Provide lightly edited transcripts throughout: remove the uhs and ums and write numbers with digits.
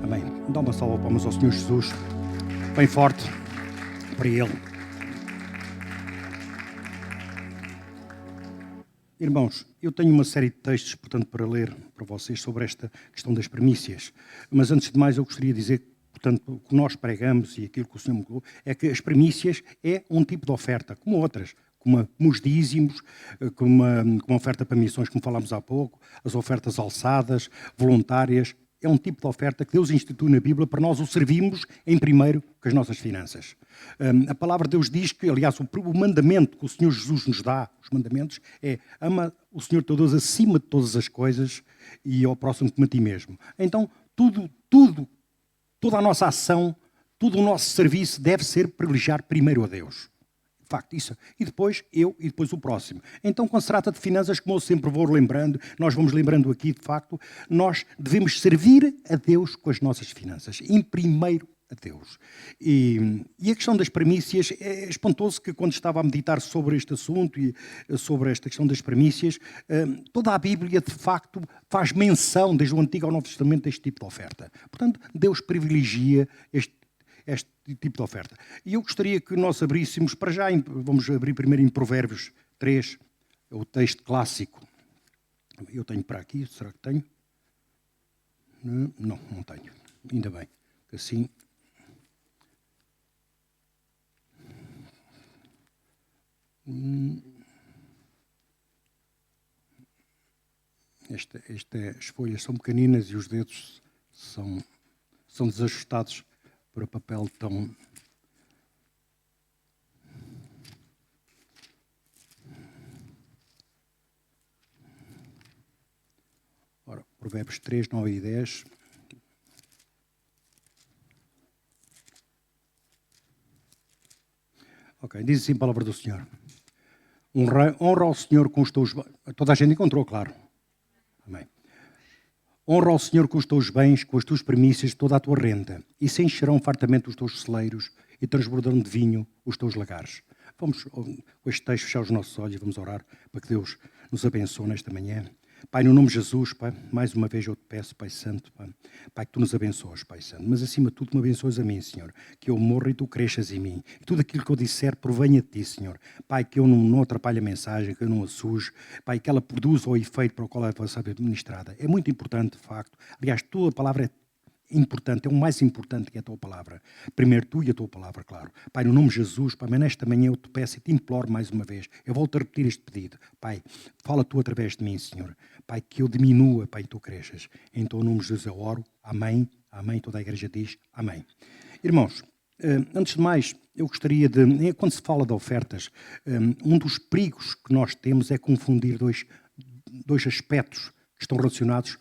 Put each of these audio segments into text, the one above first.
Amém. Dá uma salva de palmas ao Senhor Jesus, bem forte, para Ele. Irmãos, eu tenho uma série de textos, portanto, para ler para vocês sobre esta questão das primícias. Mas, antes de mais, eu gostaria de dizer, portanto, o que nós pregamos e aquilo que o Senhor me colocou, é que as primícias é um tipo de oferta, como outras, como os dízimos, como uma oferta para missões, como falámos há pouco, as ofertas alçadas, voluntárias. É um tipo de oferta que Deus institui na Bíblia para nós o servirmos em primeiro com as nossas finanças. A palavra de Deus diz que, aliás, o mandamento que o Senhor Jesus nos dá, os mandamentos, é ama o Senhor teu Deus acima de todas as coisas e ao próximo como a ti mesmo. Então, toda a nossa ação, todo o nosso serviço deve ser privilegiar primeiro a Deus. De facto, isso. E depois eu e depois o próximo. Então, quando se trata de finanças, como eu sempre vou lembrando, nós vamos lembrando aqui, de facto, nós devemos servir a Deus com as nossas finanças. Em primeiro a Deus. E a questão das primícias, é espantoso que quando estava a meditar sobre este assunto e sobre esta questão das primícias, toda a Bíblia, de facto, faz menção, desde o Antigo ao Novo Testamento, deste tipo de oferta. Portanto, Deus privilegia este tipo de oferta. E eu gostaria que nós abríssemos, para já, vamos abrir primeiro em Provérbios 3, o texto clássico. Eu tenho para aqui, será que tenho? Não tenho. Ainda bem. Assim... As folhas são pequeninas e os dedos são desajustados para o papel tão... Ora, Provérbios 3, 9 e 10. Ok, diz assim a palavra do Senhor. Honra ao Senhor com os teus... Toda a gente encontrou, claro. Amém. Honra ao Senhor com os teus bens, com as tuas primícias, toda a tua renda, e se encherão fartamente os teus celeiros e transbordarão de vinho os teus lagares. Vamos, com este texto, fechar os nossos olhos e vamos orar para que Deus nos abençoe nesta manhã. Pai, no nome de Jesus, Pai, mais uma vez eu te peço, Pai Santo, Pai, que tu nos abençoes, Pai Santo, mas acima de tudo me abençoes a mim, Senhor, que eu morra e tu cresças em mim, e tudo aquilo que eu disser provenha de ti, Senhor, Pai, que eu não atrapalhe a mensagem, que eu não a suje, Pai, que ela produza o efeito para o qual ela vai ser administrada. É muito importante, de facto, aliás, tua palavra é importante, é o mais importante que é a tua palavra. Primeiro tu e a tua palavra, claro. Pai, no nome de Jesus, Pai, mas nesta manhã eu te peço e te imploro mais uma vez. Eu volto a repetir este pedido. Pai, fala tu através de mim, Senhor. Pai, que eu diminua, Pai, e tu cresças. Em teu nome, Jesus, eu oro. Amém. Amém. Toda a igreja diz amém. Irmãos, antes de mais, eu gostaria de... Quando se fala de ofertas, um dos perigos que nós temos é confundir dois aspectos que estão relacionados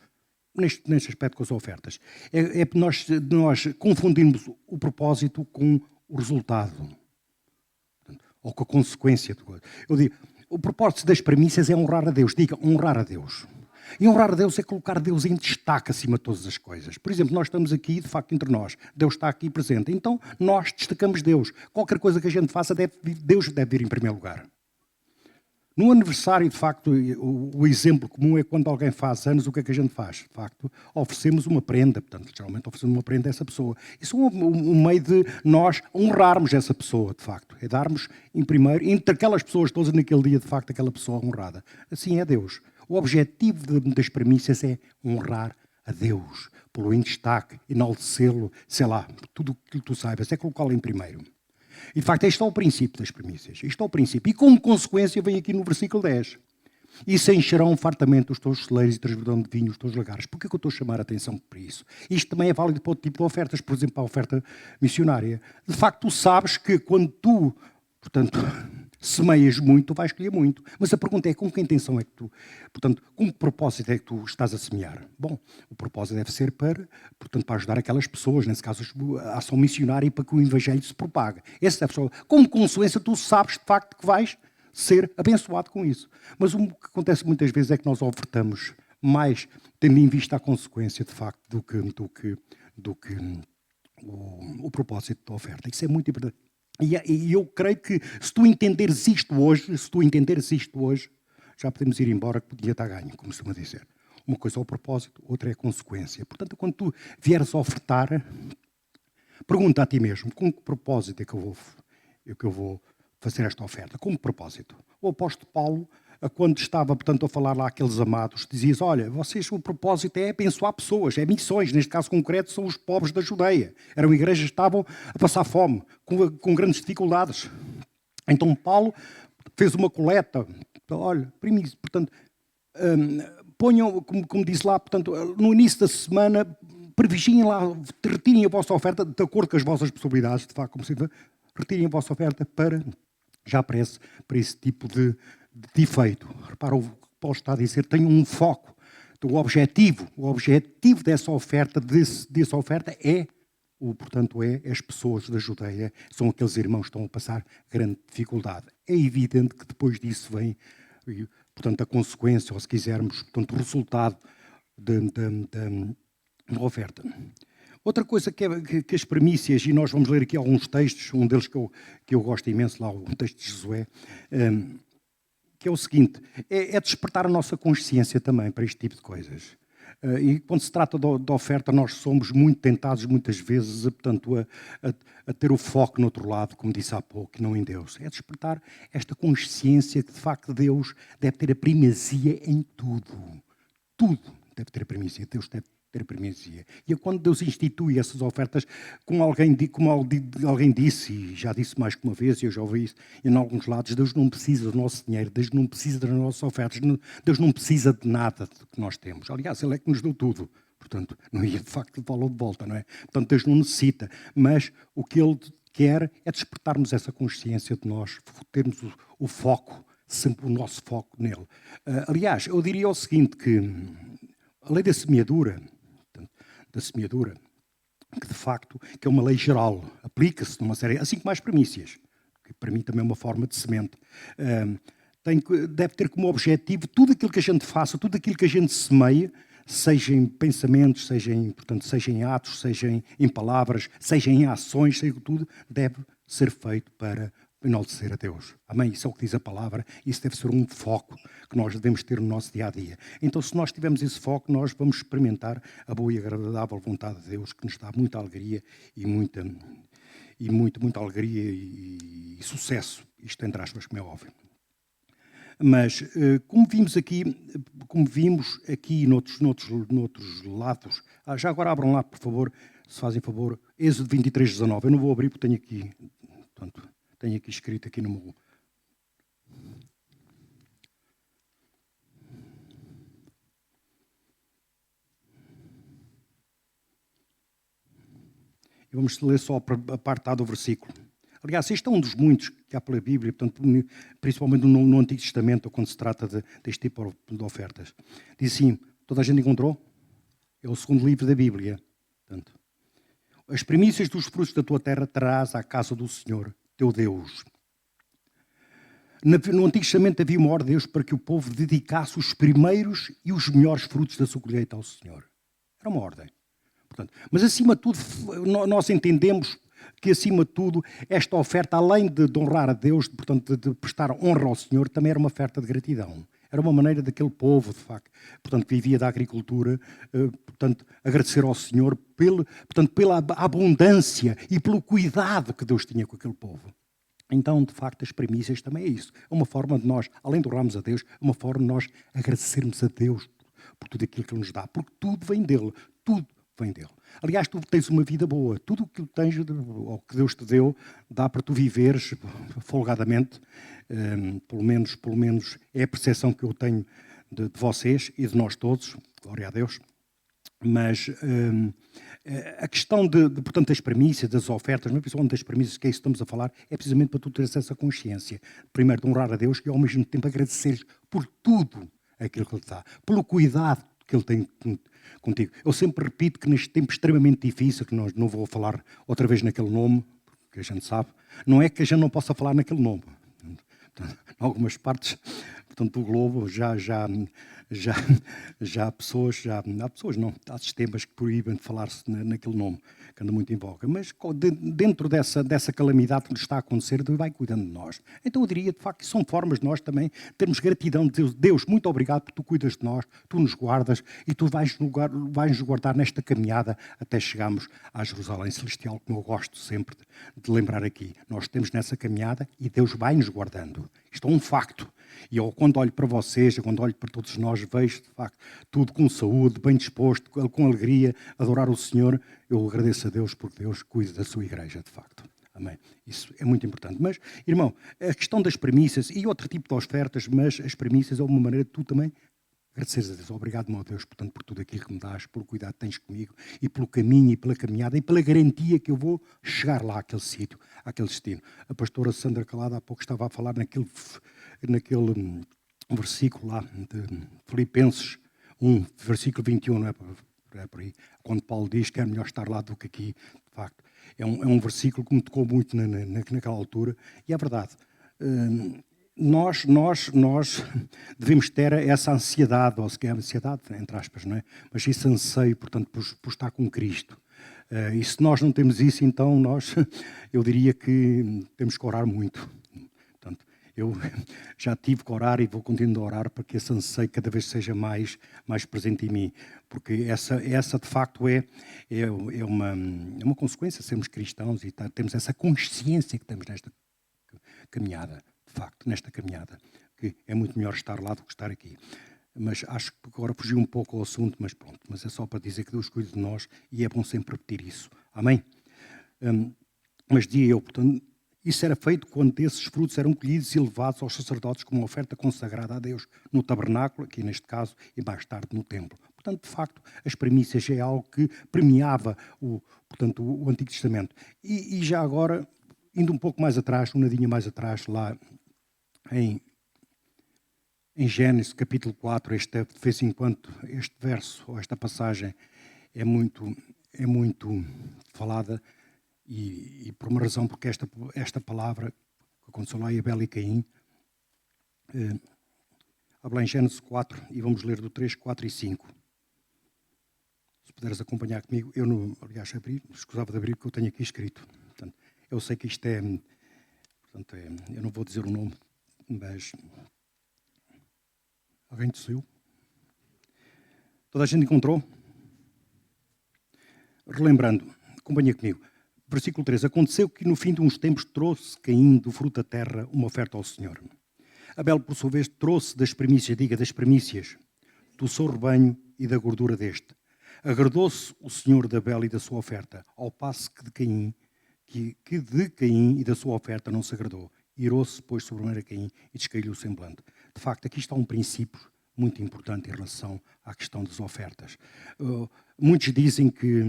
neste aspecto com as ofertas. Nós confundimos o propósito com o resultado. Ou com a consequência. Eu digo, o propósito das premissas é honrar a Deus. Diga, honrar a Deus. E honrar a Deus é colocar Deus em destaque acima de todas as coisas. Por exemplo, nós estamos aqui, de facto, entre nós. Deus está aqui presente. Então, nós destacamos Deus. Qualquer coisa que a gente faça, Deus deve vir em primeiro lugar. No aniversário, de facto, o exemplo comum é quando alguém faz anos, o que é que a gente faz? De facto, oferecemos uma prenda, portanto, geralmente oferecemos uma prenda a essa pessoa. Isso é um meio de nós honrarmos essa pessoa, de facto. É darmos, em primeiro, entre aquelas pessoas todas naquele dia, de facto, aquela pessoa honrada. Assim é Deus. O objetivo das premissas é honrar a Deus, pô-lo em destaque, enaltecê-lo, sei lá, tudo o que tu saibas, é colocá-lo em primeiro. E, de facto, este é o princípio das primícias. Isto é o princípio. E, como consequência, vem aqui no versículo 10. E se encherão fartamente os teus celeiros e transbordarão de vinho os teus lagares. Porquê que eu estou a chamar a atenção para isso? Isto também é válido para outro tipo de ofertas. Por exemplo, a oferta missionária. De facto, tu sabes que quando tu, portanto, semeias muito, tu vais colher muito. Mas a pergunta é, com que intenção é que tu... Portanto, com que propósito é que tu estás a semear? Bom, o propósito deve ser para ajudar aquelas pessoas, nesse caso a ação missionária, e para que o evangelho se propague. Essa é a pessoa. Como consequência, tu sabes de facto que vais ser abençoado com isso. Mas o que acontece muitas vezes é que nós ofertamos mais, tendo em vista a consequência, de facto, do que o propósito da oferta. Isso é muito importante. E eu creio que se tu entenderes isto hoje, já podemos ir embora, que podia estar ganho, como costuma dizer. Uma coisa é o propósito, outra é a consequência. Portanto, quando tu vieres a ofertar, pergunta a ti mesmo, com que propósito é que eu vou fazer esta oferta? Com que propósito? O apóstolo Paulo, quando estava, portanto, a falar lá àqueles amados, dizia: olha, vocês, o propósito é abençoar pessoas, é missões, neste caso concreto são os pobres da Judeia. Eram igrejas que estavam a passar fome, com grandes dificuldades. Então Paulo fez uma coleta, olha, portanto, ponham, como disse lá, portanto, no início da semana, previgiem lá, retirem a vossa oferta de acordo com as vossas possibilidades, de facto, como se diz, retirem a vossa oferta para esse tipo de efeito. Repara o que Paulo está a dizer, tenham um foco. Então, o objetivo dessa oferta, portanto, é as pessoas da Judeia, são aqueles irmãos que estão a passar grande dificuldade. É evidente que depois disso vem, portanto, a consequência, ou se quisermos, portanto, o resultado da oferta. Outra coisa que as primícias, e nós vamos ler aqui alguns textos, um deles que eu gosto imenso, lá o texto de Josué, que é o seguinte, é despertar a nossa consciência também para este tipo de coisas. E quando se trata da oferta, nós somos muito tentados, muitas vezes, portanto, a ter o foco no outro lado, como disse há pouco, e não em Deus. É despertar esta consciência que, de facto, Deus deve ter a primazia em tudo. Tudo deve ter a primazia. Deus deve ter a primazia. E é quando Deus institui essas ofertas, como alguém disse, e já disse mais que uma vez, e eu já ouvi isso em alguns lados, Deus não precisa do nosso dinheiro, Deus não precisa das nossas ofertas, Deus não precisa de nada que nós temos. Aliás, Ele é que nos deu tudo. Portanto, não ia de facto levá-lo de volta, não é? Portanto, Deus não necessita. Mas o que Ele quer é despertarmos essa consciência de nós, termos o foco, sempre o nosso foco nele. Aliás, eu diria o seguinte, que a lei da semeadura, que de facto que é uma lei geral, aplica-se numa série, assim como as primícias, que para mim também é uma forma de semente, deve ter como objetivo tudo aquilo que a gente faça, tudo aquilo que a gente semeia, seja em pensamentos, seja em atos, seja em palavras, seja em ações, seja tudo, deve ser feito para enaltecer a Deus. Amém? Isso é o que diz a palavra. Isso deve ser um foco que nós devemos ter no nosso dia-a-dia. Então, se nós tivermos esse foco, nós vamos experimentar a boa e agradável vontade de Deus, que nos dá muita alegria e muita alegria e sucesso. Isto entre aspas, como é óbvio. Mas, como vimos aqui noutros lados, já agora abram lá, por favor, se fazem favor, Êxodo 23, 19. Eu não vou abrir porque tenho aqui, portanto, tenho aqui escrito aqui no meu... E vamos ler só a parte A do versículo. Aliás, este é um dos muitos que há pela Bíblia, portanto, principalmente no Antigo Testamento, quando se trata deste tipo de ofertas. Diz assim, toda a gente encontrou? É o segundo livro da Bíblia. Portanto, as primícias dos frutos da tua terra terás à casa do Senhor, teu Deus. No Antigo Testamento havia uma ordem de Deus para que o povo dedicasse os primeiros e os melhores frutos da sua colheita ao Senhor. Era uma ordem. Portanto, mas, acima de tudo, nós entendemos que, acima de tudo, esta oferta, além de honrar a Deus, portanto, de prestar honra ao Senhor, também era uma oferta de gratidão. Era uma maneira daquele povo, de facto, portanto, que vivia da agricultura, portanto, agradecer ao Senhor pela abundância e pelo cuidado que Deus tinha com aquele povo. Então, de facto, as primícias também é isso. É uma forma de nós, além de honrarmos a Deus, é uma forma de nós agradecermos a Deus por tudo aquilo que Ele nos dá. Porque tudo vem dEle. Tudo vem dEle. Aliás, tu tens uma vida boa. Tudo o que tens, ou que Deus te deu, dá para tu viveres folgadamente. Pelo menos é a percepção que eu tenho de vocês e de nós todos. Glória a Deus. Mas a questão portanto, das premissas, das ofertas, mas principalmente das premissas, que é isso que estamos a falar, é precisamente para tu teres essa consciência. Primeiro, de honrar a Deus e, ao mesmo tempo, agradecer por tudo aquilo que Ele te dá, pelo cuidado que Ele tem contigo. Eu sempre repito que neste tempo extremamente difícil, que nós não vou falar outra vez naquele nome, que a gente sabe, não é que a gente não possa falar naquele nome. Portanto, em algumas partes, portanto, do globo, já há pessoas, não, há sistemas que proíbem de falar-se naquele nome, que anda muito em voga. Mas dentro dessa calamidade que nos está a acontecer, Deus vai cuidando de nós. Então eu diria, de facto, que são formas de nós também termos gratidão de Deus. Deus, muito obrigado porque tu cuidas de nós, tu nos guardas e tu vais nos guardar nesta caminhada até chegarmos à Jerusalém Celestial, como eu gosto sempre de lembrar aqui. Nós estamos nessa caminhada e Deus vai nos guardando. Isto é um facto. E eu, quando olho para vocês, quando olho para todos nós, vejo, de facto, tudo com saúde, bem disposto, com alegria, adorar o Senhor. Eu agradeço a Deus porque Deus cuida da sua igreja, de facto. Amém. Isso é muito importante. Mas, irmão, a questão das premissas e outro tipo de ofertas, mas as premissas é uma maneira de tu também agradeceres a Deus. Obrigado, meu Deus, portanto, por tudo aquilo que me dás, pelo cuidado que tens comigo e pelo caminho e pela caminhada e pela garantia que eu vou chegar lá àquele sítio, àquele destino. A pastora Sandra Calada há pouco estava a falar naquele versículo lá de Filipenses 1, versículo 21, não é por aí, quando Paulo diz que é melhor estar lá do que aqui, de facto. É um versículo que me tocou muito naquela altura, e é verdade. Nós devemos ter essa ansiedade, ou sequer ansiedade, entre aspas, não é? Mas esse anseio, portanto, por estar com Cristo. E se nós não temos isso, então eu diria que temos que orar muito. Portanto, eu já tive que orar e vou continuar a orar para que esse anseio cada vez seja mais presente em mim. Porque essa de facto é uma consequência de sermos cristãos e temos essa consciência que estamos nesta caminhada, de facto, nesta caminhada, que é muito melhor estar lá do que estar aqui. Mas acho que agora fugi um pouco ao assunto, mas pronto. Mas é só para dizer que Deus cuida de nós e é bom sempre repetir isso. Amém? Mas dizia eu, portanto, isso era feito quando esses frutos eram colhidos e levados aos sacerdotes como uma oferta consagrada a Deus no tabernáculo, aqui neste caso, e mais tarde no templo. Portanto, de facto, as primícias é algo que premiava o Antigo Testamento. E já agora, indo um pouco mais atrás, um nadinho mais atrás, lá em Gênesis capítulo 4, de vez em quando este verso, ou esta passagem, é muito falada, e por uma razão, porque esta palavra, que aconteceu lá em Abel e Caim, habla em Gênesis 4, e vamos ler do 3, 4 e 5. Se puderes acompanhar comigo, eu não, aliás, escusava de abrir, porque eu tenho aqui escrito. Portanto, eu sei que isto eu não vou dizer o nome, mas alguém tossiu? Toda a gente encontrou? Relembrando, acompanha comigo. Versículo 3. Aconteceu que no fim de uns tempos trouxe Caim do fruto da terra uma oferta ao Senhor. Abel, por sua vez, trouxe das primícias, do seu rebanho e da gordura deste. Agradou-se o Senhor de Abel e da sua oferta, ao passo que de Caim e da sua oferta não se agradou. Irou-se, pois, sobre Caim e descaiu-lhe o semblante. De facto, aqui está um princípio muito importante em relação à questão das ofertas. Muitos dizem que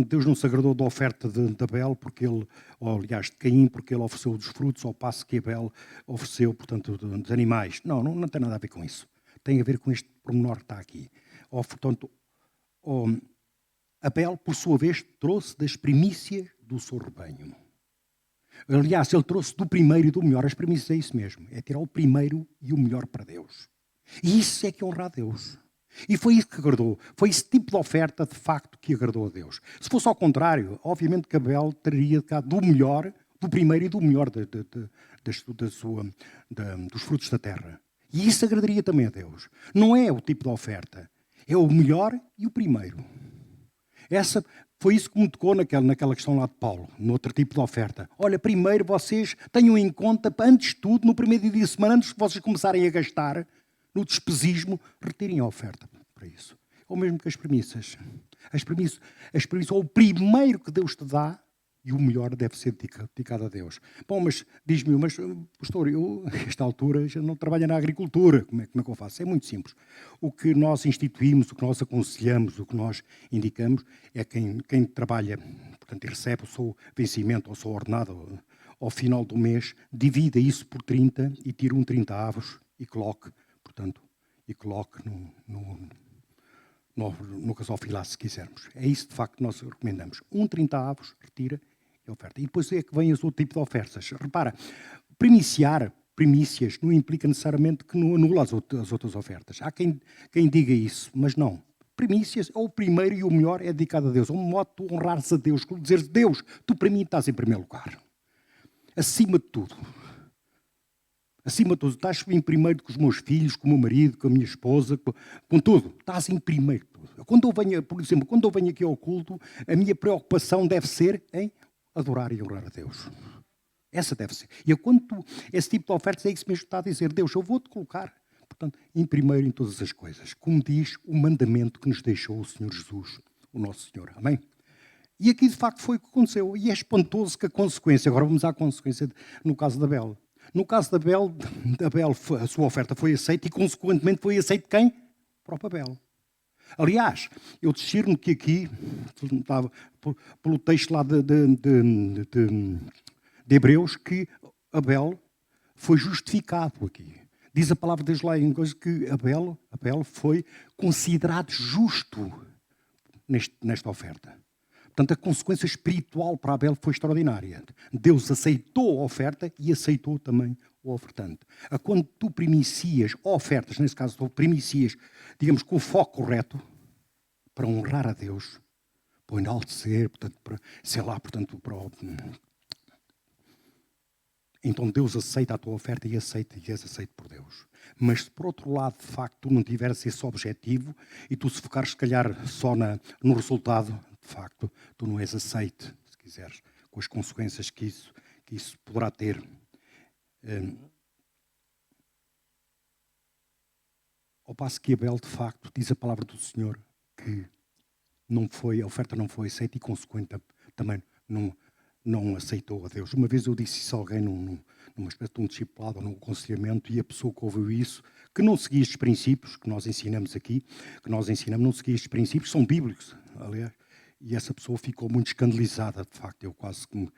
Deus não se agradou da oferta de Abel, de Caim, porque ele ofereceu dos frutos, ao passo que Abel ofereceu, portanto, dos animais. Não tem nada a ver com isso. Tem a ver com este pormenor que está aqui. Abel, por sua vez, trouxe das primícias do seu rebanho. Aliás, ele trouxe do primeiro e do melhor. As primícias é isso mesmo. É tirar o primeiro e o melhor para Deus. E isso é que honra a Deus. E foi isso que agradou. Foi esse tipo de oferta, de facto, que agradou a Deus. Se fosse ao contrário, obviamente que Abel teria dado do melhor, do primeiro e do melhor dos frutos da terra. E isso agradaria também a Deus. Não é o tipo de oferta. É o melhor e o primeiro. Foi isso que me tocou naquela questão lá de Paulo, no outro tipo de oferta. Olha, primeiro vocês tenham em conta, antes de tudo, no primeiro dia de semana, antes de vocês começarem a gastar, no despesismo, retirem a oferta para isso. Ou mesmo que as premissas. As premissas é o primeiro que Deus te dá e o melhor deve ser dedicado a Deus. Bom, mas diz-me, pastor, eu, a esta altura, já não trabalho na agricultura. Como é que eu faço? É muito simples. O que nós instituímos, o que nós aconselhamos, o que nós indicamos, é quem trabalha, portanto, e recebe o seu vencimento ou o seu ordenado ao final do mês, divida isso por 30 e tira 30 avos e coloque, portanto, no gasofilaço, se quisermos. É isso, de facto, que nós recomendamos. 30 avos, retira e oferta. E depois é que vem o outro tipo de ofertas. Repara, primiciar primícias não implica necessariamente que não anula as outras ofertas. Há quem diga isso, mas não. Primícias, ou o primeiro e o melhor é dedicado a Deus. É um modo de honrar-se a Deus, dizer Deus, tu para mim estás em primeiro lugar. Acima de tudo. Acima de tudo, estás em primeiro com os meus filhos, com o meu marido, com a minha esposa, com tudo. Estás em primeiro. Quando eu venho, por exemplo, quando eu venho aqui ao culto, a minha preocupação deve ser em adorar e honrar a Deus. Essa deve ser. E esse tipo de ofertas é isso mesmo que está a dizer. Deus, eu vou-te colocar, portanto, em primeiro em todas as coisas. Como diz o mandamento que nos deixou o Senhor Jesus, o nosso Senhor. Amém? E aqui, de facto, foi o que aconteceu. E é espantoso que a consequência, agora vamos à consequência no caso de Abel. No caso de Abel, a sua oferta foi aceita e, consequentemente, foi aceita quem? O próprio Abel. Aliás, eu discerno que aqui, pelo texto lá de Hebreus, que Abel foi justificado aqui. Diz a palavra de Deus lá em coisa que Abel foi considerado justo nesta oferta. Portanto, a consequência espiritual para Abel foi extraordinária. Deus aceitou a oferta e aceitou também o ofertante. Quando tu primicias ofertas, nesse caso tu primicias, digamos, com o foco correto, para honrar a Deus, para enaltecer, portanto, para, sei lá, portanto, então Deus aceita a tua oferta e és aceito por Deus. Mas se por outro lado, de facto, tu não tiveres esse objetivo e tu se focares, se calhar, só no resultado, de facto, tu não és aceite, se quiseres, com as consequências que isso poderá ter. Ao passo que Abel, de facto, diz a palavra do Senhor que a oferta não foi aceita e, consequente, também não aceitou a Deus. Uma vez eu disse isso a alguém numa espécie de um discipulado ou num aconselhamento, e a pessoa que ouviu isso, que não seguia estes princípios que nós ensinamos aqui, não seguia estes princípios, são bíblicos, aliás, e essa pessoa ficou muito escandalizada, de facto, eu quase que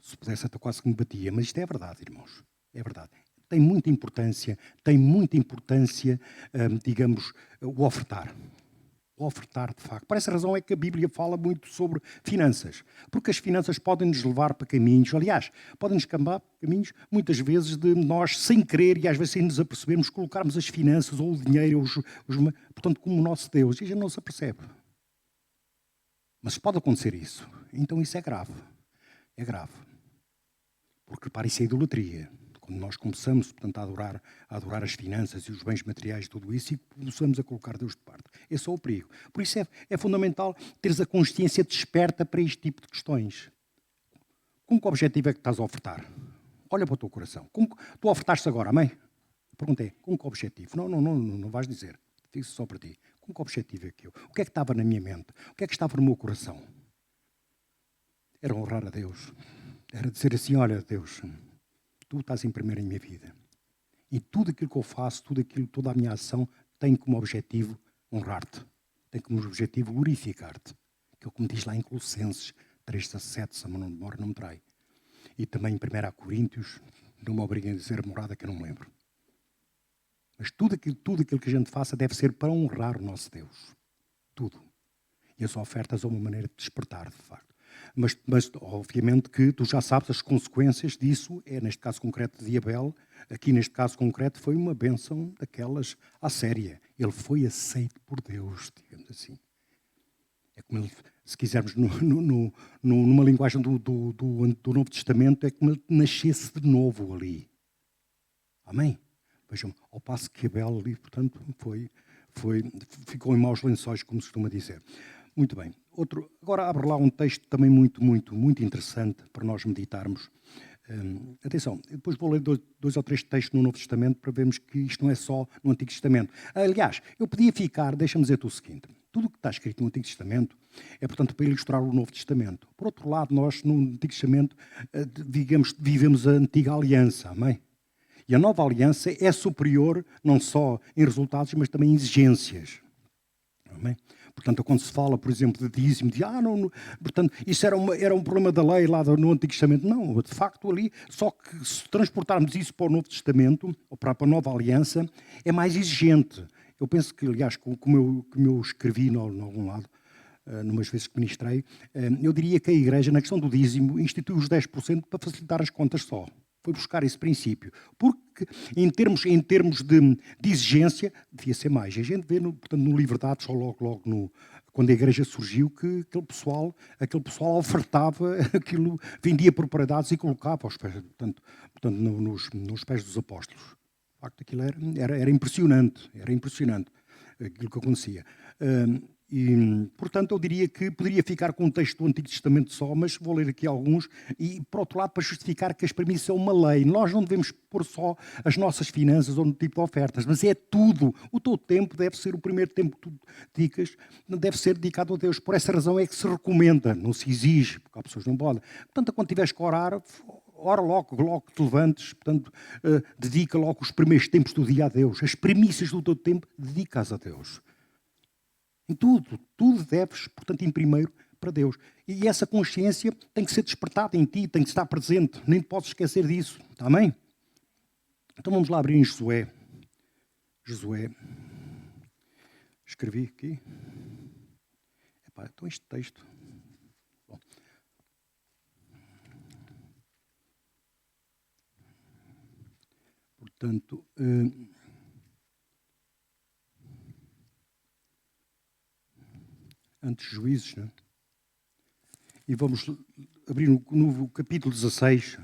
se pudesse até quase que me batia, mas isto é verdade, irmãos, é verdade. Tem muita importância, digamos, o ofertar. Ofertar, de facto. Por essa razão é que a Bíblia fala muito sobre finanças. Porque as finanças podem nos levar para caminhos, aliás, podem nos cambar caminhos, muitas vezes, de nós, sem querer e às vezes sem nos apercebermos, colocarmos as finanças ou o dinheiro, portanto, como o nosso Deus. E a gente não se apercebe. Mas pode acontecer isso. Então isso é grave. É grave. Porque, repare, isso é idolatria. Quando nós começamos, portanto, a adorar as finanças e os bens materiais, tudo isso, e começamos a colocar Deus de parte. Esse é o perigo. Por isso é fundamental teres a consciência desperta para este tipo de questões. Com que objetivo é que estás a ofertar? Olha para o teu coração. Tu ofertaste agora, amém? Perguntei, com que objetivo? Não vais dizer. Digo só para ti. Com que objetivo é que eu? O que é que estava na minha mente? O que é que estava no meu coração? Era honrar a Deus. Era dizer assim, olha, Deus, tu estás em primeiro em minha vida. E tudo aquilo que eu faço, toda a minha ação tem como objetivo honrar-te. Tem como objetivo glorificar-te. Que é o que me diz lá em Colossenses 3:17, se a não demora, não me trai. E também em 1 Coríntios, não me obriguem a dizer a morada que eu não me lembro. Mas tudo aquilo que a gente faça deve ser para honrar o nosso Deus. Tudo. E as ofertas são uma maneira de despertar, de facto. Mas obviamente que tu já sabes as consequências disso, neste caso concreto de Abel, aqui neste caso concreto foi uma bênção daquelas à séria. Ele foi aceito por Deus, digamos assim. É como ele, se quisermos, numa linguagem do Novo Testamento, é como ele nascesse de novo ali. Amém? Vejam, ao passo que Abel ali, portanto, ficou em maus lençóis, como se costuma dizer. Muito bem. Agora abre lá um texto também muito, muito, muito interessante para nós meditarmos. Atenção, depois vou ler dois ou três textos no Novo Testamento para vermos que isto não é só no Antigo Testamento. Aliás, eu podia ficar, deixa-me dizer-te o seguinte, tudo o que está escrito no Antigo Testamento é, portanto, para ilustrar o Novo Testamento. Por outro lado, nós no Antigo Testamento, vivemos a Antiga Aliança, amém? E a Nova Aliança é superior não só em resultados, mas também em exigências. Amém? Portanto, quando se fala, por exemplo, de dízimo, portanto, isso era um problema da lei lá no Antigo Testamento. Não, de facto ali, só que se transportarmos isso para o Novo Testamento, ou para a Nova Aliança, é mais exigente. Eu penso que, aliás, como eu escrevi em algum lado, numas vezes que ministrei, eu diria que a Igreja, na questão do dízimo, instituiu os 10% para facilitar as contas só. Foi buscar esse princípio. Porque, em termos de exigência, devia ser mais. A gente vê, portanto, no livro de Atos, ou logo quando a igreja surgiu, que aquele pessoal ofertava aquilo, vendia propriedades e colocava aos pés, portanto nos pés dos apóstolos. De facto, aquilo era impressionante. Era impressionante aquilo que acontecia. E, portanto, eu diria que poderia ficar com um texto do Antigo Testamento só, mas vou ler aqui alguns, e, por outro lado, para justificar que as premissas são uma lei. Nós não devemos pôr só as nossas finanças ou no tipo de ofertas, mas é tudo. O teu tempo deve ser o primeiro tempo que tu dedicas, deve ser dedicado a Deus. Por essa razão é que se recomenda, não se exige, porque há pessoas que não podem. Portanto, quando tiveres que orar, ora logo que te levantes, portanto, dedica logo os primeiros tempos do dia a Deus. As premissas do teu tempo, dedicas a Deus. Em tudo deves, portanto, em primeiro, para Deus. E essa consciência tem que ser despertada em ti, tem que estar presente. Nem te podes esquecer disso. Amém? Então vamos lá abrir em Josué. Josué. Escrevi aqui. Epá, então este texto. Bom. Portanto... antes de Juízes, não é? E vamos abrir no capítulo 16,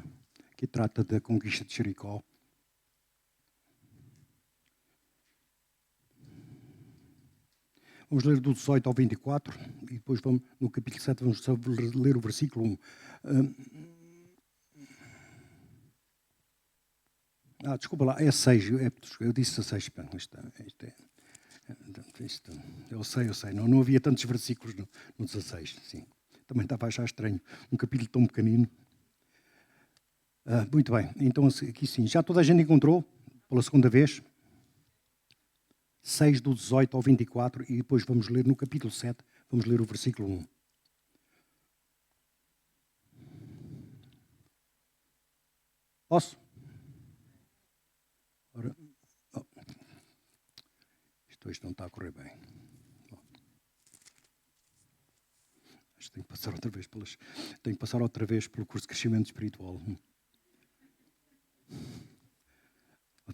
que trata da conquista de Jericó. Vamos ler do 18 ao 24, e depois vamos, no capítulo 7 vamos ler o versículo 1. Desculpa lá, é 6, eu disse 16, eu sei. Não havia tantos versículos no 16, sim. Também estava a achar estranho. Um capítulo tão pequenino. Muito bem, então aqui sim. Já toda a gente encontrou, pela segunda vez, 6 do 18 ao 24, e depois vamos ler no capítulo 7, vamos ler o versículo 1. Posso? Ora, isto não está a correr bem. Bom. Acho que tenho que passar outra vez pelo curso de crescimento espiritual.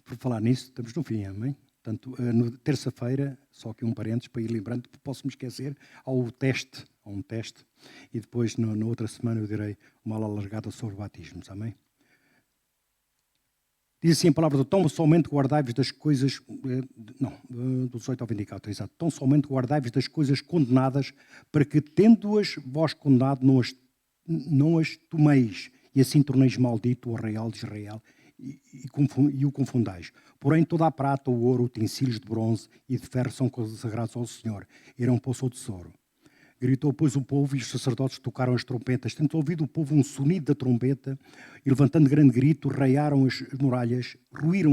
Por falar nisso, estamos no fim, amém? Portanto, terça-feira, só aqui um parênteses para ir lembrando, posso me esquecer, há um teste, e depois na outra semana eu direi uma aula alargada sobre batismos, amém? Diz assim a palavra do tão somente guardai-vos das coisas... do 18 ao 24, exato. Tão somente guardai-vos das coisas condenadas, para que, tendo-as vós condenado, não as tomeis, e assim torneis maldito o real de Israel, e o confundais. Porém, toda a prata, o ouro, utensílios de bronze e de ferro são consagrados ao Senhor. Irão para o seu tesouro. Gritou, pois, o povo, e os sacerdotes tocaram as trompetas. Tendo ouvido o povo um sonido da trombeta, e levantando grande grito, ruíram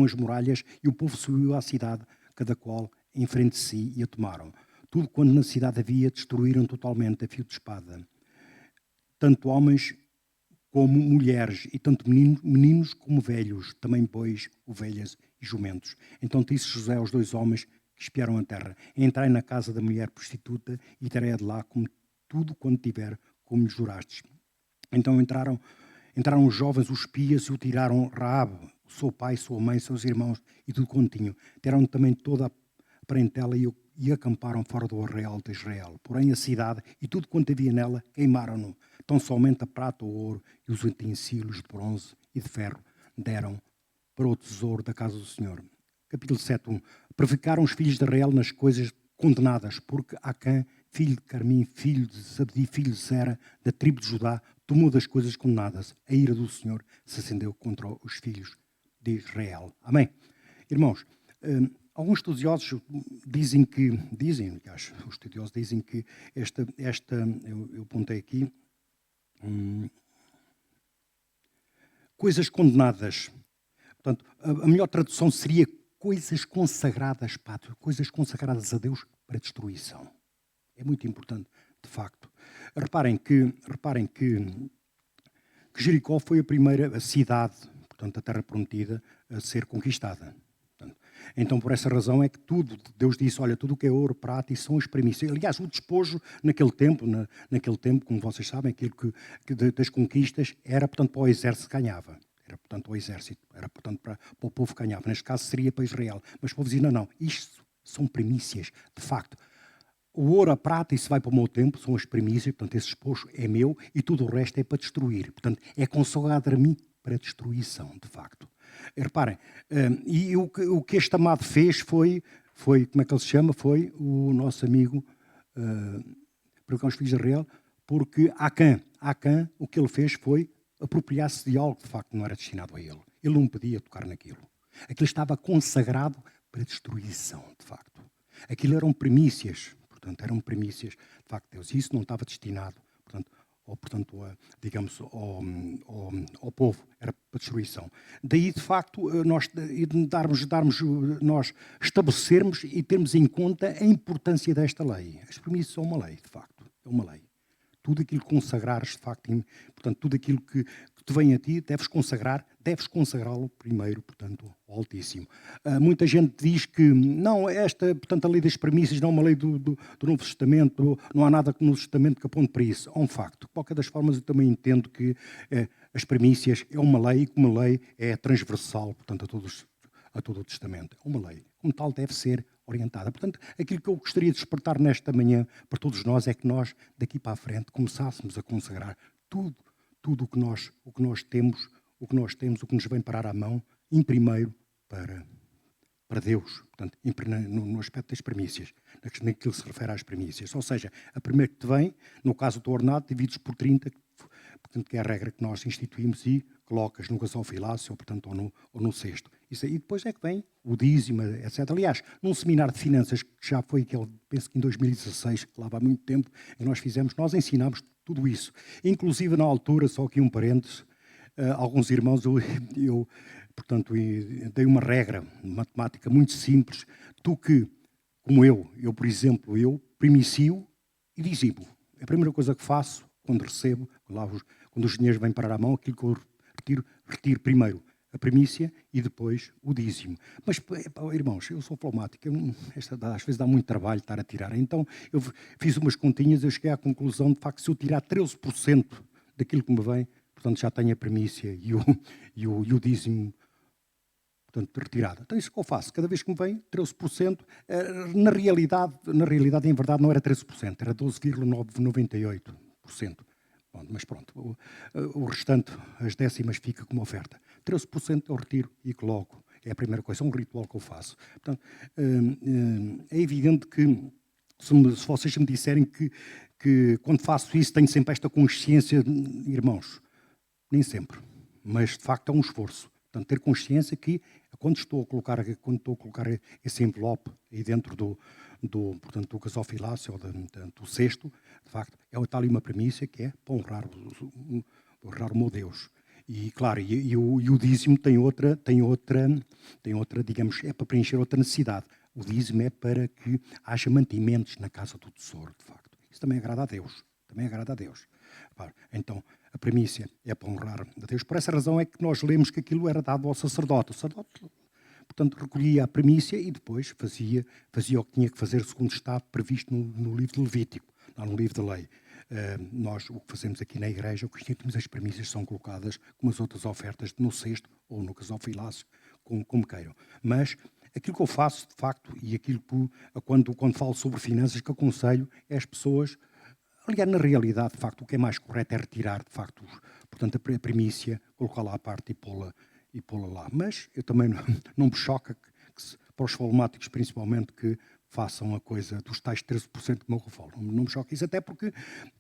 as muralhas, e o povo subiu à cidade, cada qual em frente de si, e a tomaram. Tudo quanto na cidade havia, destruíram totalmente a fio de espada. Tanto homens como mulheres, e tanto meninos como velhos, também bois, ovelhas e jumentos. Então disse José aos 2 homens que espiaram a terra: entrai na casa da mulher prostituta e tirei de lá como tudo quanto tiver, como lhe jurastes. Então entraram os jovens, os espias, e o tiraram Raabe, o seu pai, sua mãe, seus irmãos e tudo quanto tinham. Tiraram também toda a parentela e acamparam fora do arraial de Israel. Porém a cidade e tudo quanto havia nela queimaram-no. Tão somente a prata, o ouro e os utensílios de bronze e de ferro deram para o tesouro da casa do Senhor. Capítulo 7:1. Preficaram os filhos de Israel nas coisas condenadas, porque Acã, filho de Carmim, filho de Zabdi, filho de Zera, da tribo de Judá, tomou das coisas condenadas. A ira do Senhor se acendeu contra os filhos de Israel. Amém? Irmãos, alguns estudiosos dizem que eu apontei aqui, coisas condenadas. Portanto, a melhor tradução seria coisas consagradas, coisas consagradas a Deus para destruição. É muito importante, de facto. Reparem que Jericó foi a primeira cidade, portanto, a terra prometida, a ser conquistada. Então, por essa razão é que Deus disse, olha, tudo o que é ouro, prata, e são as premissas. Aliás, o despojo naquele tempo, como vocês sabem, aquilo que das conquistas era, portanto, para o exército ganhava. era, portanto, ao exército, era, portanto, para o povo que ganhava. Neste caso seria para Israel. Mas o povo dizia, não, isto são primícias, de facto. O ouro, a prata, isso vai para o meu tempo, são as primícias, portanto, esse esposo é meu e tudo o resto é para destruir. Portanto, é consagrado a mim para destruição, de facto. E reparem, e o que este amado fez foi, como é que ele se chama? Foi o nosso amigo, porque os filhos de Israel, porque Acã, o que ele fez foi apropriar-se de algo que de facto não era destinado a ele. Ele não podia tocar naquilo. Aquilo estava consagrado para destruição, de facto. Aquilo eram primícias, portanto, eram primícias, de facto, de Deus. E isso não estava destinado, digamos, ao povo, era para destruição. Daí, de facto, nós estabelecermos e termos em conta a importância desta lei. As primícias são uma lei, de facto, é uma lei. Tudo aquilo que consagrares, de facto, portanto, tudo aquilo que te vem a ti, deves consagrá-lo primeiro, portanto, ao Altíssimo. Muita gente diz que, não, portanto, a lei das premissas não é uma lei do Novo Testamento, não há nada no Novo Testamento que aponte para isso. É um facto. De qualquer das formas, eu também entendo que as premissas é uma lei, e que uma lei é transversal, portanto, a todo o Testamento. É uma lei. Como tal, deve ser orientada. Portanto, aquilo que eu gostaria de despertar nesta manhã para todos nós é que nós, daqui para a frente, começássemos a consagrar tudo o que nós temos, o que nos vem parar à mão, em primeiro para Deus, portanto, no aspecto das primícias, naquilo que se refere às primícias. Ou seja, a primeira que te vem, no caso do ordenado, divides por 30, portanto, que é a regra que nós instituímos, e colocas no gasofilácio, portanto, ou no cesto. Isso aí, depois é que vem o dízimo, etc. Aliás, num seminário de finanças, que já foi aquele, penso que em 2016, que lá há muito tempo, que nós fizemos, nós ensinámos tudo isso. Inclusive, na altura, só aqui um parênteses, alguns irmãos, portanto, dei uma regra matemática muito simples. Tu que, como eu, por exemplo, primicio e dizimo. A primeira coisa que faço, quando recebo, quando os dinheiros vêm parar à mão, aquilo que eu retiro primeiro a primícia e depois o dízimo. Mas, irmãos, eu sou fleumático, às vezes dá muito trabalho estar a tirar. Então, eu fiz umas continhas, eu cheguei à conclusão, de facto, se eu tirar 13% daquilo que me vem, portanto, já tenho a primícia e o dízimo, portanto, retirado. Então, isso que eu faço, cada vez que me vem, 13%, na realidade, em verdade, não era 13%, era 12,98%. Bom, mas pronto, o restante, as décimas, fica como oferta. 13% eu retiro e coloco. É a primeira coisa, é um ritual que eu faço. Portanto, é evidente que, se vocês me disserem que quando faço isso tenho sempre esta consciência, irmãos, nem sempre, mas de facto é um esforço. Portanto, ter consciência que quando estou a colocar esse envelope aí dentro portanto, do gasofilácio ou do cesto, de facto, está ali uma premissa que é para honrar o meu Deus. E, claro, e o dízimo tem outra, digamos, é para preencher outra necessidade. O dízimo é para que haja mantimentos na casa do tesouro, de facto. Isso também agrada a Deus. Então, a primícia é para honrar a Deus. Por essa razão é que nós lemos que aquilo era dado ao sacerdote. O sacerdote, portanto, recolhia a primícia e depois fazia o que tinha que fazer segundo está previsto no livro de Levítico, lá no livro da lei. Nós, o que fazemos aqui na igreja, o que instituímos, as primícias são colocadas como as outras ofertas no cesto ou no gasofilácio, como queiram. Mas aquilo que eu faço, de facto, e aquilo que, quando falo sobre finanças, que aconselho é as pessoas. Aliás, na realidade, de facto, o que é mais correto é retirar, de facto, portanto, a primícia, colocar lá à parte e pô-la lá. Mas eu também não me choca, para os fleumáticos principalmente, que façam a coisa dos tais 13% que me refalo. Não me choca isso, até porque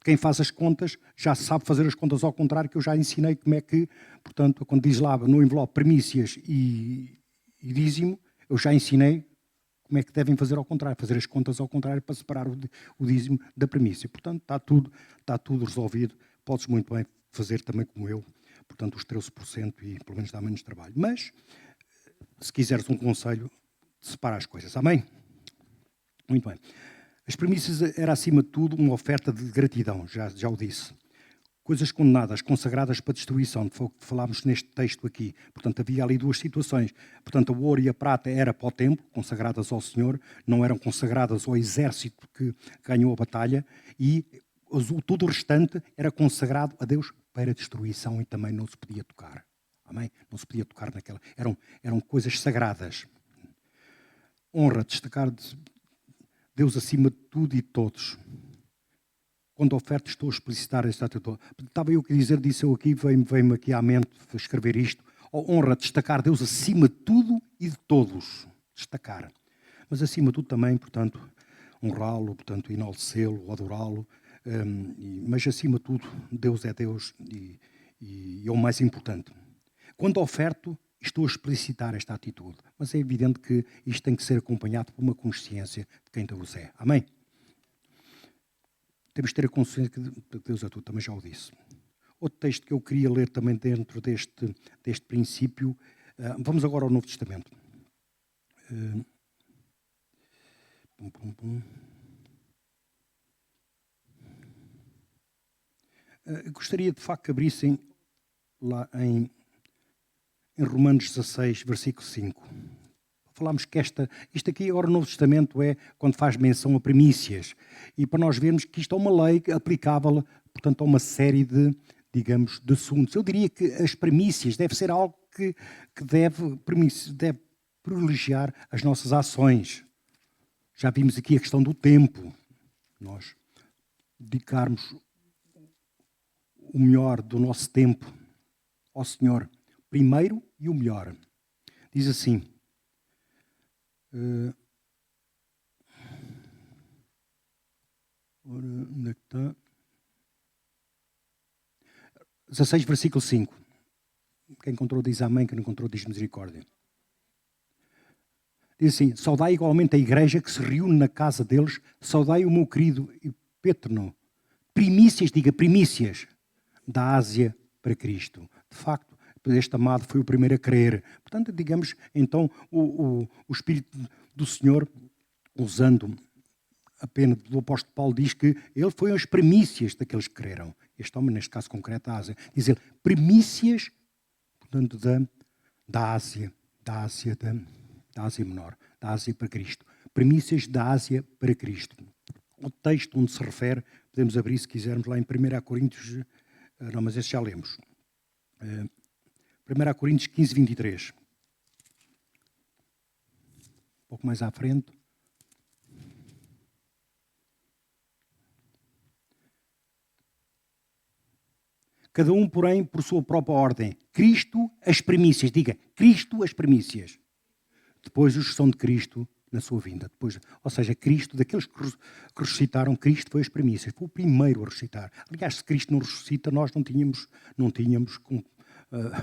quem faz as contas já sabe fazer as contas ao contrário, que eu já ensinei como é que, portanto, quando diz lá no envelope primícias e dízimo, eu já ensinei como é que devem fazer ao contrário, fazer as contas ao contrário para separar o dízimo da primícia. Portanto, está tudo resolvido. Podes muito bem fazer também como eu, portanto, os 13% e pelo menos dá menos trabalho. Mas, se quiseres um conselho, separa as coisas. Amém? Muito bem. As primícias era, acima de tudo, uma oferta de gratidão, já o disse. Coisas condenadas, consagradas para destruição, foi o que falámos neste texto aqui. Portanto, havia ali duas situações. Portanto, o ouro e a prata era para o templo, consagradas ao Senhor, não eram consagradas ao exército que ganhou a batalha, e tudo o restante era consagrado a Deus para destruição e também não se podia tocar. Amém? Não se podia tocar naquela. Eram coisas sagradas. Honra, destacar Deus acima de tudo e de todos. Quando oferto, estou a explicitar esta atitude. Estava eu a dizer, disse eu aqui, veio-me aqui à mente escrever isto. Honra, destacar Deus acima de tudo e de todos. Destacar. Mas acima de tudo também, portanto, honrá-lo, portanto, enaltecê-lo, adorá-lo. Mas acima de tudo, Deus é Deus e é o mais importante. Quando oferto, estou a explicitar esta atitude. Mas é evidente que isto tem que ser acompanhado por uma consciência de quem Deus é. Amém? Temos de ter a consciência que Deus é tudo, também já o disse. Outro texto que eu queria ler também dentro deste princípio. Vamos agora ao Novo Testamento. Gostaria de facto que abrissem lá em Romanos 16, versículo 5. Falámos que isto aqui, agora o Novo Testamento é quando faz menção a primícias. E para nós vermos que isto é uma lei aplicável, portanto, a uma série de, digamos, de assuntos. Eu diria que as primícias deve ser algo que deve privilegiar as nossas ações. Já vimos aqui a questão do tempo. Nós dedicarmos o melhor do nosso tempo ao Senhor. Primeiro e o melhor. Diz assim. Onde é que está? 16, versículo 5. Quem encontrou diz amém, quem não encontrou diz misericórdia. Diz assim, saudai igualmente a igreja que se reúne na casa deles, saudai o meu querido Pétrono. Primícias, diga primícias, da Ásia para Cristo. De facto, este amado foi o primeiro a crer. Portanto, digamos, então, o Espírito do Senhor, usando a pena do apóstolo Paulo, diz que ele foi as primícias daqueles que creram. Este homem, neste caso concreto, da Ásia. Diz ele, primícias, portanto, da Ásia Menor, da Ásia para Cristo. Primícias da Ásia para Cristo. O texto onde se refere, podemos abrir se quisermos lá em 1 Coríntios, não, mas esse já lemos. 1 Coríntios 15, 23. Um pouco mais à frente. Cada um, porém, por sua própria ordem. Cristo, as primícias. Diga, Cristo, as primícias. Depois os que são de Cristo na sua vinda. Depois, ou seja, Cristo, daqueles que ressuscitaram, Cristo foi as primícias. Foi o primeiro a ressuscitar. Aliás, se Cristo não ressuscita, nós não tínhamos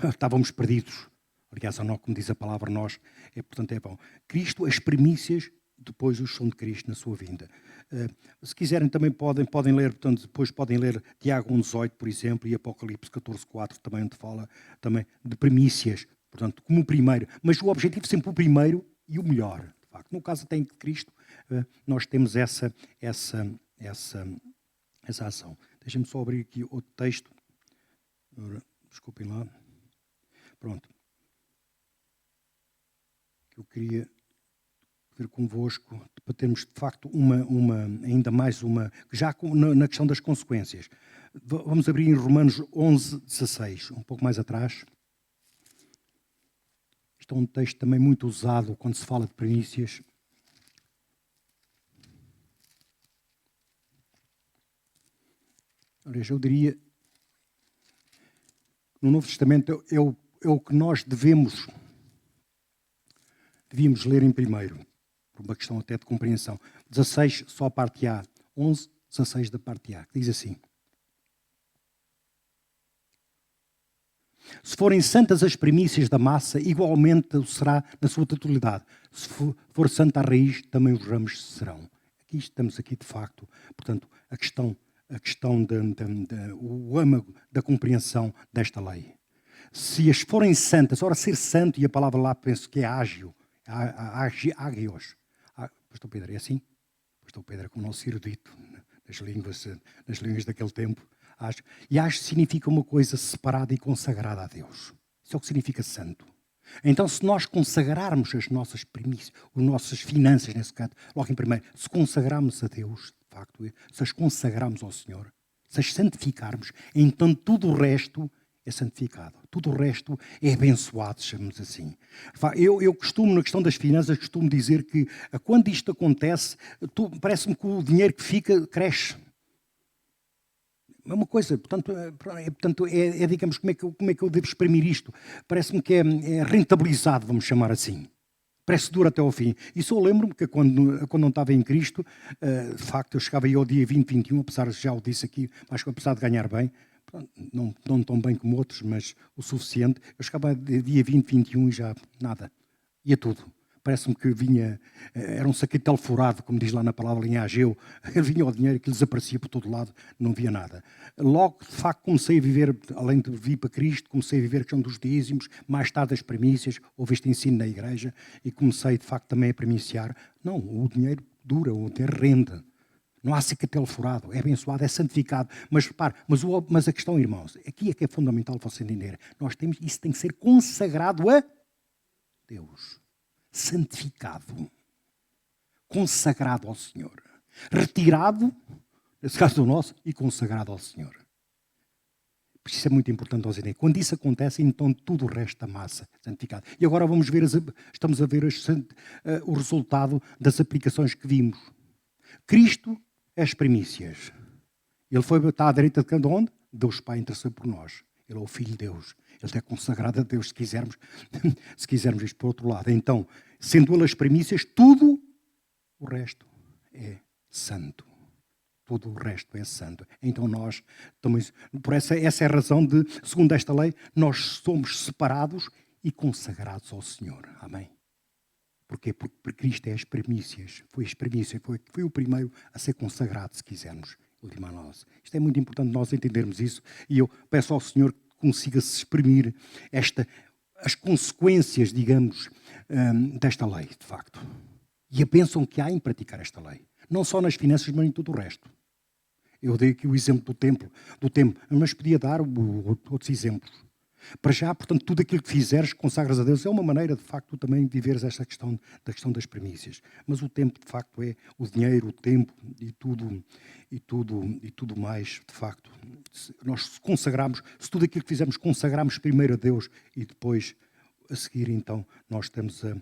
estávamos perdidos. Aliás, como diz a palavra nós, portanto é bom. Cristo, as primícias, depois os são de Cristo na sua vinda. Se quiserem também podem ler, portanto, depois podem ler Tiago 1,18, por exemplo, e Apocalipse 14,4, também onde fala também de primícias, portanto, como o primeiro. Mas o objetivo é sempre o primeiro e o melhor, de facto. No caso até de Cristo, nós temos essa ação. Deixem-me só abrir aqui outro texto. Desculpem lá. Pronto. Eu queria ver convosco para termos, de facto, ainda mais uma... Já na questão das consequências. Vamos abrir em Romanos 11, 16, um pouco mais atrás. Isto é um texto também muito usado quando se fala de primícias. Aliás, eu diria... No Novo Testamento é o que nós devíamos ler em primeiro, por uma questão até de compreensão. 16, só a parte A. 11, 16 da parte A, que diz assim. Se forem santas as primícias da massa, igualmente o será na sua totalidade. Se for santa a raiz, também os ramos serão. Aqui estamos aqui, de facto, portanto, a questão o âmago da compreensão desta lei. Se as forem santas, ora, ser santo, e a palavra lá penso que é ágio, ágios. Pastor Pedro, é assim? Pastor Pedro é como o nosso erudito nas línguas daquele tempo. E ágio significa uma coisa separada e consagrada a Deus. Isso é o que significa santo. Então, se nós consagrarmos as nossas primícias, as nossas finanças, nesse caso, logo em primeiro, se consagrarmos a Deus, de facto, se as consagrarmos ao Senhor, se as santificarmos, então tudo o resto é santificado. Tudo o resto é abençoado, chamamos assim. Eu costumo, na questão das finanças, costumo dizer que quando isto acontece, parece-me que o dinheiro que fica cresce. É uma coisa, portanto, digamos, como é que eu devo exprimir isto? Parece-me que é rentabilizado, vamos chamar assim. Parece que dura até ao fim. Isso eu lembro-me que quando não estava em Cristo, de facto, eu chegava aí ao dia 20, 21, apesar de já o disse aqui, mas apesar de ganhar bem, não tão bem como outros, mas o suficiente, eu chegava dia 20, 21 e já nada. Ia tudo. Parece-me que vinha, era um saquetel furado, como diz lá na palavra em Ageu, vinha o dinheiro que desaparecia por todo lado, não via nada. Logo, de facto, comecei a viver, além de vir para Cristo, comecei a viver a questão dos dízimos, mais tarde as primícias, houve este ensino na igreja, e comecei, de facto, também a primiciar. Não, o dinheiro dura, o dinheiro rende. Não há saquetel furado, é abençoado, é santificado. Mas repare, mas a questão, irmãos, aqui é que é fundamental você entender. Isso tem que ser consagrado a Deus. Santificado, consagrado ao Senhor, retirado, nesse caso do nosso, e consagrado ao Senhor. Isso é muito importante nós entender. Quando isso acontece, então tudo o resto da massa é santificado. E agora vamos ver, estamos a ver o resultado das aplicações que vimos. Cristo é as primícias. Ele está à direita de cada onde? Deus Pai intercede por nós. Ele é o Filho de Deus. Ele é consagrado a Deus, se quisermos isto por outro lado. Então, sendo ele as primícias, tudo o resto é santo. Tudo o resto é santo. Então nós, por essa é a razão de, segundo esta lei, nós somos separados e consagrados ao Senhor. Amém? Porquê? Porque Cristo é as primícias. Foi o primeiro a ser consagrado, se quisermos. Última análise. Isto é muito importante nós entendermos isso. E eu peço ao Senhor que consiga-se exprimir as consequências, digamos, desta lei, de facto. E a bênção que há em praticar esta lei. Não só nas finanças, mas em tudo o resto. Eu dei aqui o exemplo do templo, mas podia dar outros exemplos. Para já, portanto, tudo aquilo que fizeres, consagras a Deus, é uma maneira, de facto, também de viveres esta questão das primícias. Mas o tempo, de facto, é o dinheiro, o tempo e tudo mais, de facto. Se nós consagramos, se tudo aquilo que fizermos, consagramos primeiro a Deus e depois, a seguir, então, nós estamos a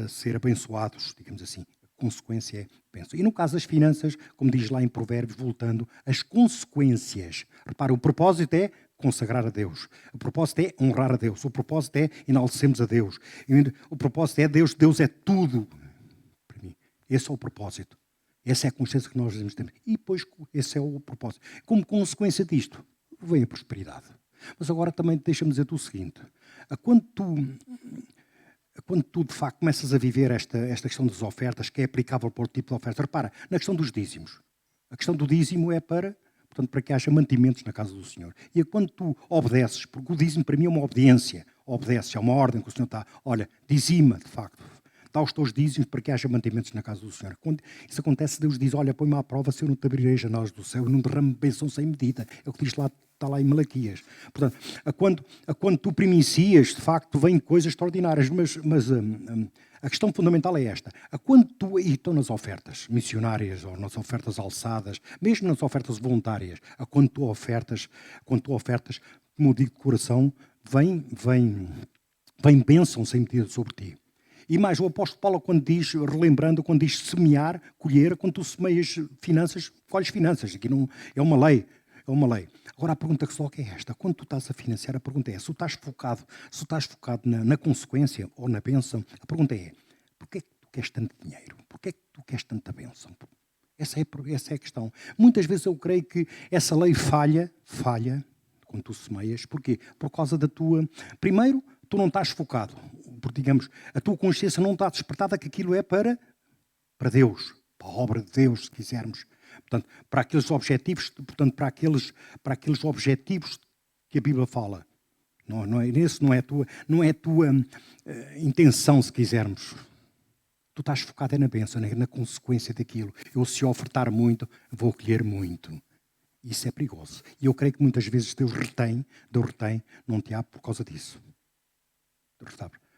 ser abençoados, digamos assim. A consequência é bênção. E no caso das finanças, como diz lá em Provérbios, voltando, as consequências. Repara, o propósito é consagrar a Deus. O propósito é honrar a Deus. O propósito é enaltecermos a Deus. O propósito é Deus. Deus é tudo para mim. Esse é o propósito. Essa é a consciência que nós devemos ter. E depois, esse é o propósito. Como consequência disto, vem a prosperidade. Mas agora também deixa-me dizer-te o seguinte. Quando tu, de facto, começas a viver esta questão das ofertas, que é aplicável para o tipo de oferta, repara, na questão dos dízimos. A questão do dízimo é para que haja mantimentos na casa do Senhor. E quando tu obedeces, porque o dízimo para mim é uma obediência, obedeces, é uma ordem que o Senhor está, olha, dizima, de facto, dá os teus dízimos para que haja mantimentos na casa do Senhor. Quando isso acontece, Deus diz, olha, põe-me à prova se eu não te abrirei as janelas do céu e não derramo bênção sem medida. É o que diz lá, está lá em Malaquias. Portanto, quando tu primicias, de facto, vêm coisas extraordinárias, mas a questão fundamental é esta. Quando tu estão nas ofertas missionárias ou nas ofertas alçadas, mesmo nas ofertas voluntárias, quando tu ofertas, como eu digo de coração, vem bênção sem medida sobre ti. E mais, o apóstolo Paulo, quando diz semear, colher, quando tu semeias finanças, colhes finanças. Aqui não, é uma lei. Agora a pergunta que se coloca é esta. Quando tu estás a financiar, a pergunta é, se tu estás focado na consequência ou na bênção, a pergunta é, porquê é que tu queres tanto dinheiro? Porquê é que tu queres tanta bênção? Essa é a questão. Muitas vezes eu creio que essa lei falha quando tu semeias. Porquê? Por causa da tua... Primeiro, tu não estás focado. Porque, digamos, a tua consciência não está despertada que aquilo é para Deus, para a obra de Deus, se quisermos. Portanto, para aqueles objetivos, para aqueles objetivos que a Bíblia fala. Esse não é a tua intenção, se quisermos. Tu estás focado na bênção, na consequência daquilo. Eu, se ofertar muito, vou colher muito. Isso é perigoso. E eu creio que muitas vezes Deus retém, não te há por causa disso.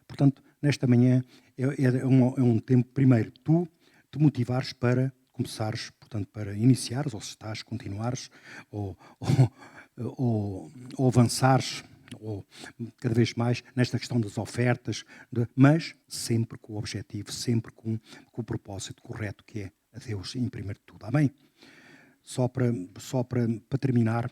Portanto, nesta manhã é um tempo, primeiro, tu te motivares para começares, portanto, para iniciares, ou se estás, continuares, ou ou avançares, ou cada vez mais nesta questão das ofertas, mas sempre com o objetivo, sempre com o propósito correto, que é a Deus em primeiro de tudo. Amém? Só para terminar,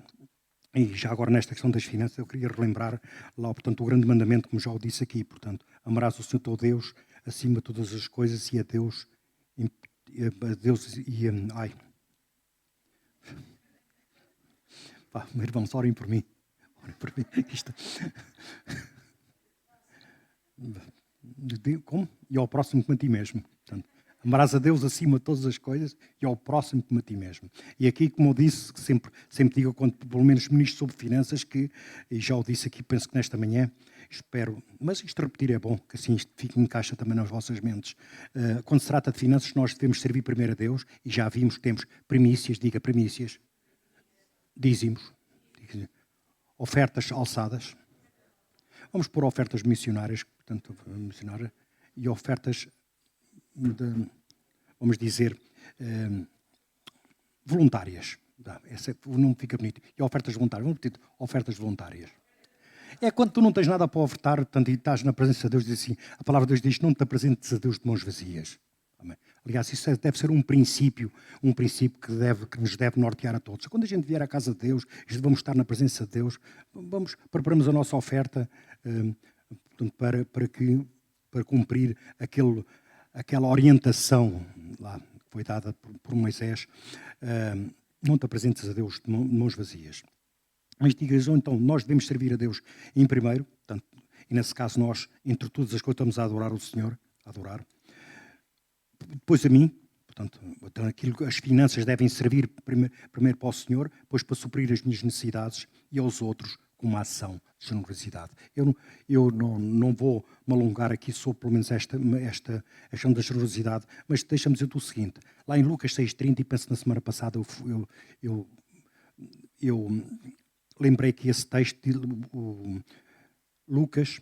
e já agora nesta questão das finanças, eu queria relembrar lá, portanto, o grande mandamento, como já o disse aqui, portanto, amarás o Senhor teu Deus acima de todas as coisas e a Deus ai. Pá, meus irmãos, orem por mim. Orem por mim. Isto... Como? E ao próximo como a ti mesmo. Portanto, amarás a Deus acima de todas as coisas e ao próximo como a ti mesmo. E aqui, como eu disse, sempre digo, quando pelo menos ministro sobre finanças, que, e já o disse aqui, penso que nesta manhã, espero, mas isto repetir é bom, que assim isto fique em caixa também nas vossas mentes. Quando se trata de finanças, nós devemos servir primeiro a Deus, e já vimos que temos primícias, diga primícias, dízimos, ofertas alçadas. Vamos pôr ofertas missionárias, portanto, missionária, e ofertas, vamos dizer, voluntárias. Esse o nome fica bonito. E ofertas voluntárias. Vamos pedir ofertas voluntárias. É quando tu não tens nada para ofertar, portanto, e estás na presença de Deus, diz assim, a palavra de Deus diz, não te apresentes a Deus de mãos vazias. Amém. Aliás, isso deve ser um princípio que nos deve nortear a todos. Quando a gente vier à casa de Deus, vamos estar na presença de Deus, preparamos a nossa oferta para cumprir aquela orientação lá que foi dada por Moisés. Não te apresentes a Deus de mãos vazias. Mas digas, então, nós devemos servir a Deus em primeiro, portanto, e nesse caso nós, entre todas as coisas, estamos a adorar o Senhor, depois a mim, portanto, as finanças devem servir primeiro para o Senhor, depois para suprir as minhas necessidades e aos outros com uma ação de generosidade. Eu não vou me alongar aqui sobre pelo menos esta questão da generosidade, mas deixa-me dizer o seguinte, lá em Lucas 6,30, e penso na semana passada, eu lembrei que esse texto, Lucas,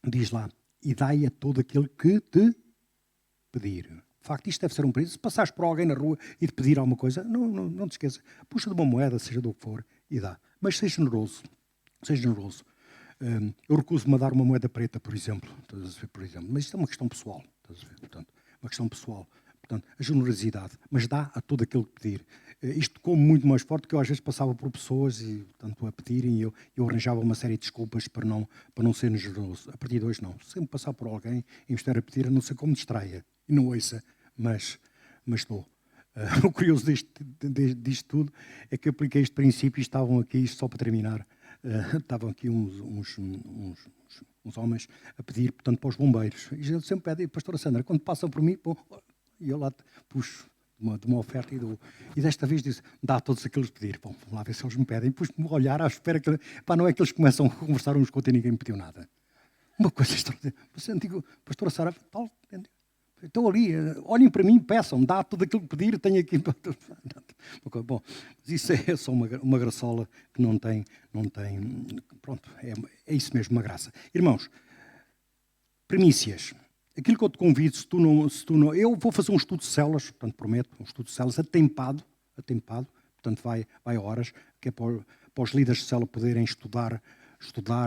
diz lá, e dai a todo aquele que te pedir. De facto, isto deve ser um princípio. Se passares por alguém na rua e te pedir alguma coisa, não te esqueças. Puxa de uma moeda, seja do que for, e dá. Mas seja generoso. Seja generoso. Eu recuso-me a dar uma moeda preta, por exemplo. Mas isto é uma questão pessoal. Portanto, uma questão pessoal. Portanto, a generosidade. Mas dá a todo aquele que pedir. Isto como muito mais forte, que eu às vezes passava por pessoas e, portanto, a pedirem, e eu arranjava uma série de desculpas para não ser generoso. A partir de hoje, não. Sempre passar por alguém e me estar a pedir, a não ser como distraia. E não ouça, mas estou. O curioso disto tudo é que apliquei este princípio e estavam aqui, isto só para terminar, estavam aqui uns homens a pedir, portanto, para os bombeiros. E eu sempre pedi, pastora Sandra, quando passam por mim, e eu lá puxo de uma oferta e desta vez disse, dá a todos aqueles pedir. Bom, vamos lá ver se eles me pedem. Pus-me a olhar à espera que... não é que eles começam a conversar uns com outros e ninguém me pediu nada. Uma coisa extraordinária. Você digo, pastora Sara, estão ali, olhem para mim, peçam, dá tudo aquilo que pedir, tenho aqui... Bom, mas isso é só uma graçola que não tem... Pronto, é isso mesmo, uma graça. Irmãos, primícias. Aquilo que eu te convido, se tu não... Eu vou fazer um estudo de células, portanto, prometo, um estudo de células atempado, portanto, vai horas, que é para os líderes de célula poderem estudar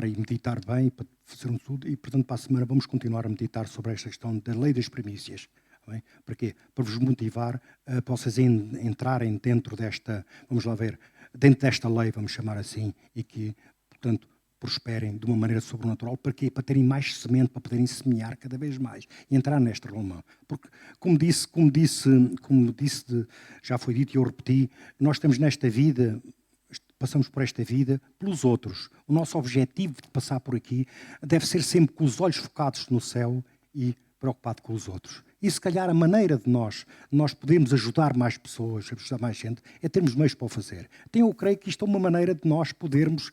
e meditar bem, para fazer um estudo, e, portanto, para a semana vamos continuar a meditar sobre esta questão da lei das primícias. Bem? Para quê? Para vos motivar a vocês entrarem dentro desta, vamos lá ver, dentro desta lei, vamos chamar assim, e que, portanto, prosperem de uma maneira sobrenatural. Para quê? Para terem mais semente, para poderem semear cada vez mais e entrar nesta rolão. Porque, como disse, já foi dito e eu repeti, nós estamos nesta vida, passamos por esta vida pelos outros. O nosso objetivo de passar por aqui deve ser sempre com os olhos focados no céu e preocupado com os outros. E se calhar a maneira de nós podermos ajudar mais pessoas, ajudar mais gente, é termos meios para o fazer. Então eu creio que isto é uma maneira de nós podermos,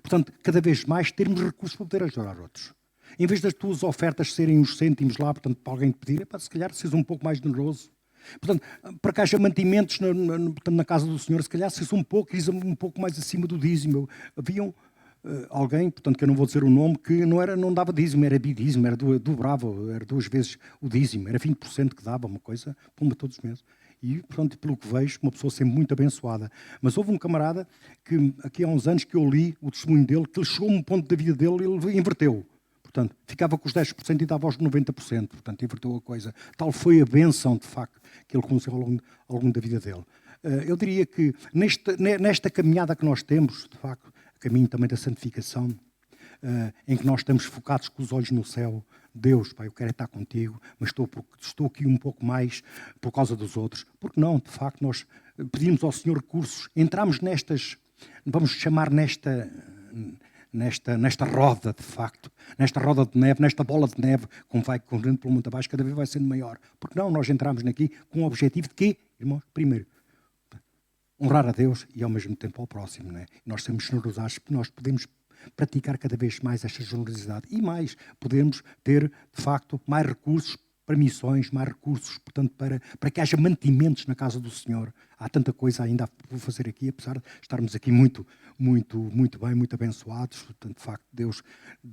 portanto, cada vez mais termos recursos para poder ajudar outros. Em vez das tuas ofertas serem uns cêntimos lá, portanto, para alguém te pedir, se calhar seres um pouco mais generoso. Portanto, para que haja mantimentos na casa do Senhor, se calhar seres um pouco mais acima do dízimo. Haviam alguém, portanto, que eu não vou dizer o nome, que não dava dízimo, era bidízimo, dobrava, era 2 vezes o dízimo, era 20% que dava uma coisa, pumba, todos os meses. E, portanto, pelo que vejo, uma pessoa sempre muito abençoada. Mas houve um camarada que, aqui há uns anos, que eu li o testemunho dele, que ele chegou a um ponto da vida dele e ele inverteu. Portanto, ficava com os 10% e dava aos 90%. Portanto, inverteu a coisa. Tal foi a bênção, de facto, que ele conheceu ao longo da vida dele. Eu diria que nesta caminhada que nós temos, de facto, caminho também da santificação, em que nós estamos focados com os olhos no céu. Deus, Pai, eu quero estar contigo, mas estou aqui um pouco mais por causa dos outros. Porque não, de facto, nós pedimos ao Senhor recursos, entramos vamos chamar nesta roda, de facto, nesta roda de neve, nesta bola de neve, como vai correndo pelo mundo abaixo, cada vez vai sendo maior. Porque não, nós entramos aqui com o objetivo de quê, irmãos? Primeiro, honrar a Deus e ao mesmo tempo ao próximo, não é? Nós somos generosos, porque nós podemos praticar cada vez mais esta generosidade e mais, podemos ter, de facto, mais recursos para missões, mais recursos, portanto, para que haja mantimentos na casa do Senhor. Há tanta coisa ainda a fazer aqui, apesar de estarmos aqui muito bem, muito abençoados. Portanto, de facto, Deus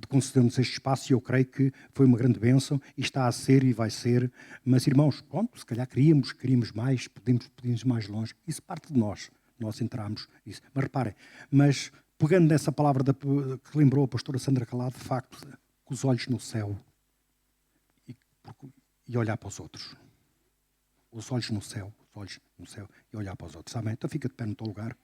concedeu-nos este espaço e eu creio que foi uma grande bênção e está a ser e vai ser. Mas, irmãos, pronto, se calhar queríamos mais, podemos ir mais longe. Isso parte de nós entramos nisso. Mas reparem, pegando nessa palavra que lembrou a pastora Sandra Calado, de facto, com os olhos no céu e olhar para os outros. Os olhos no céu e olhar para os outros. Amém? Então fica de pé no teu lugar.